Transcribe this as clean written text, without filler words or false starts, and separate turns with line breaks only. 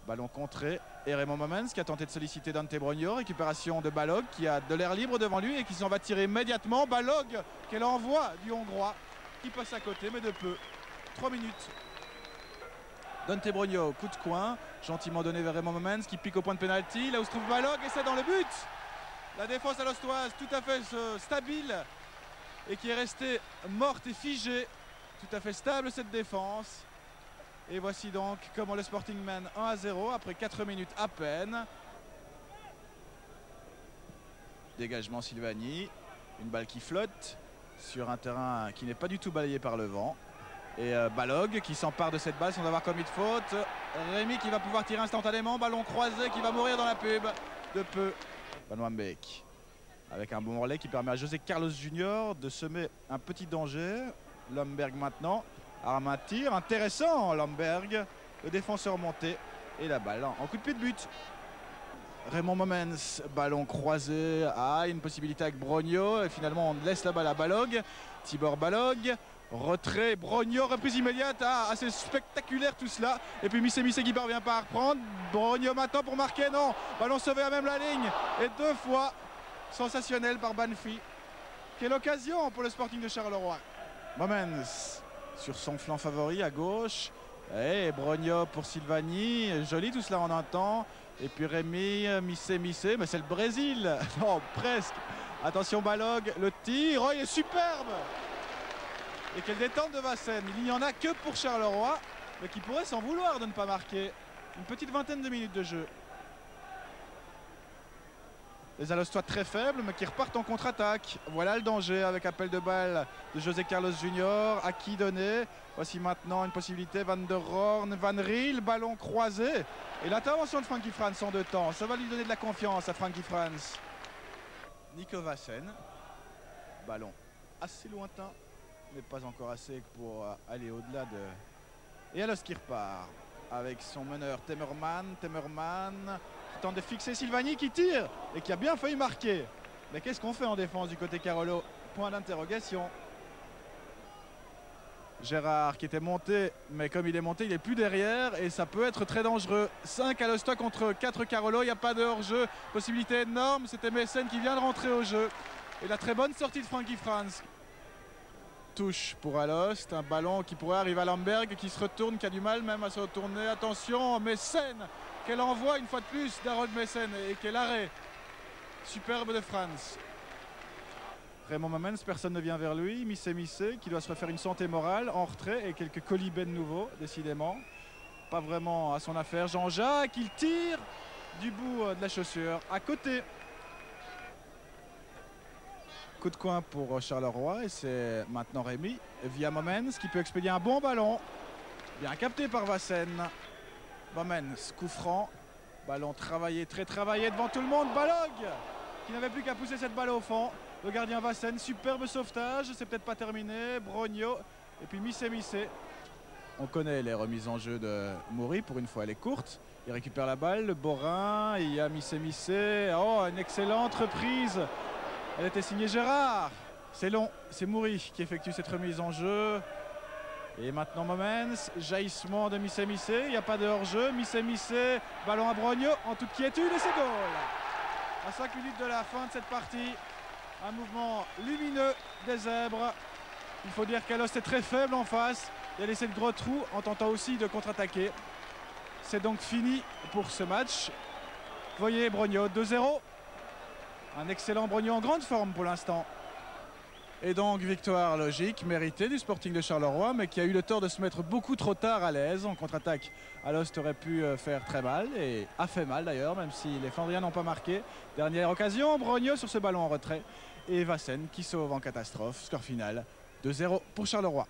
Ballon contré. Et Raymond Momens qui a tenté de solliciter Dante Brogno. Récupération de Balog qui a de l'air libre devant lui et qui s'en va tirer immédiatement. Balog, quel envoi du Hongrois qui passe à côté, mais de peu. 3 minutes. Dante Brogno, coup de coin, gentiment donné vers Raymond Momens qui pique au point de pénalty. Là où se trouve Balog et c'est dans le but. La défense alostoise tout à fait stable et qui est restée morte et figée. Tout à fait stable cette défense. Et voici donc comment le Sporting mène 1-0 après 4 minutes à peine. Dégagement Silvagni. Une balle qui flotte sur un terrain qui n'est pas du tout balayé par le vent. Et Balog qui s'empare de cette balle sans avoir commis de faute. Rémi qui va pouvoir tirer instantanément. Ballon croisé qui va mourir dans la pub. De peu. Van Wambeek avec un bon relais qui permet à José Carlos Junior de semer un petit danger. Lomberg maintenant. Arme un tir intéressant, Lomberg, le défenseur monté et la balle en coup de pied de but. Raymond Momens, ballon croisé, une possibilité avec Brogno et finalement on laisse la balle à Balog. Tibor Balog, retrait, Brogno, reprise immédiate, assez spectaculaire tout cela. Et puis Missé qui parvient pas à reprendre. Brogno maintenant pour marquer, non, ballon sauvé à même la ligne et 2 fois sensationnel par Banfi. Quelle occasion pour le Sporting de Charleroi. Momens sur son flanc favori à gauche. Et Brogno pour Silvagni. Joli tout cela en un temps. Et puis Rémi, Missé. Mais c'est le Brésil. Non, presque. Attention Balog. Le tir. Oh, il est superbe. Et quelle détente de Vassen. Il n'y en a que pour Charleroi. Mais qui pourrait s'en vouloir de ne pas marquer. Une petite vingtaine de minutes de jeu. Les Alostois très faibles mais qui repartent en contre-attaque. Voilà le danger avec appel de balle de José Carlos Junior. À qui donner? Voici maintenant une possibilité. Van der Roorn, Van Riel, ballon croisé. Et l'intervention de Frankie Frans en 2 temps. Ça va lui donner de la confiance à Frankie Frans. Nico Vassen. Ballon assez lointain, mais pas encore assez pour aller au-delà de... Et Alost qui repart avec son meneur Temmerman qui tente de fixer Silvagni qui tire et qui a bien failli marquer. Mais qu'est-ce qu'on fait en défense du côté Carolo? Point d'interrogation. Gérard qui était monté, mais comme il est monté, il est plus derrière et ça peut être très dangereux. 5 à l'Ostock contre 4 Carolo, il n'y a pas de hors-jeu. Possibilité énorme, c'était Messen qui vient de rentrer au jeu. Et la très bonne sortie de Frankie Frans. Touche pour Alost, un ballon qui pourrait arriver à Lamberg qui se retourne, qui a du mal même à se retourner. Attention, Messen, quel envoi une fois de plus d'Harold Messen et quel arrêt superbe de Frans. Raymond Momens, personne ne vient vers lui. Missé qui doit se refaire une santé morale en retrait et quelques colibets de nouveau, décidément. Pas vraiment à son affaire. Jean-Jacques, il tire du bout de la chaussure à côté. Coup de coin pour Charleroi et c'est maintenant Rémi via Momens qui peut expédier un bon ballon. Bien capté par Vassen. Momens, coup franc. Ballon travaillé, très travaillé devant tout le monde. Balog qui n'avait plus qu'à pousser cette balle au fond. Le gardien Vassen, superbe sauvetage. C'est peut-être pas terminé. Brogno et puis Missé. On connaît les remises en jeu de Moury. Pour une fois, elle est courte. Il récupère la balle. Le Borin. Il y a Missé. Oh, une excellente reprise. Elle était signée Gérard. C'est long, c'est Moury qui effectue cette remise en jeu. Et maintenant Momens, jaillissement de Missé. Il n'y a pas de hors-jeu. Missé, ballon à Brogno en toute quiétude et c'est goal. À 5 minutes de la fin de cette partie, un mouvement lumineux des Zèbres. Il faut dire qu'Alost est très faible en face. Il a laissé de gros trous en tentant aussi de contre-attaquer. C'est donc fini pour ce match. Voyez Brogno 2-0. Un excellent Brogno en grande forme pour l'instant. Et donc victoire logique, méritée du Sporting de Charleroi, mais qui a eu le tort de se mettre beaucoup trop tard à l'aise. En contre-attaque, Alost aurait pu faire très mal, et a fait mal d'ailleurs, même si les Flandriens n'ont pas marqué. Dernière occasion, Brogno sur ce ballon en retrait. Et Vassen qui sauve en catastrophe. Score final 2-0 pour Charleroi.